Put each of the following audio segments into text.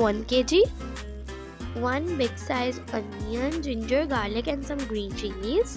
1 kg، 1 big size onion, ginger, garlic and some green chilies,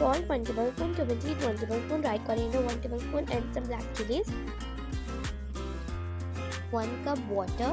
salt 1 tablespoon, cumin seed 1 tablespoon, dried coriander 1 tablespoon and some black chilies, 1 cup water۔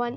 1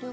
2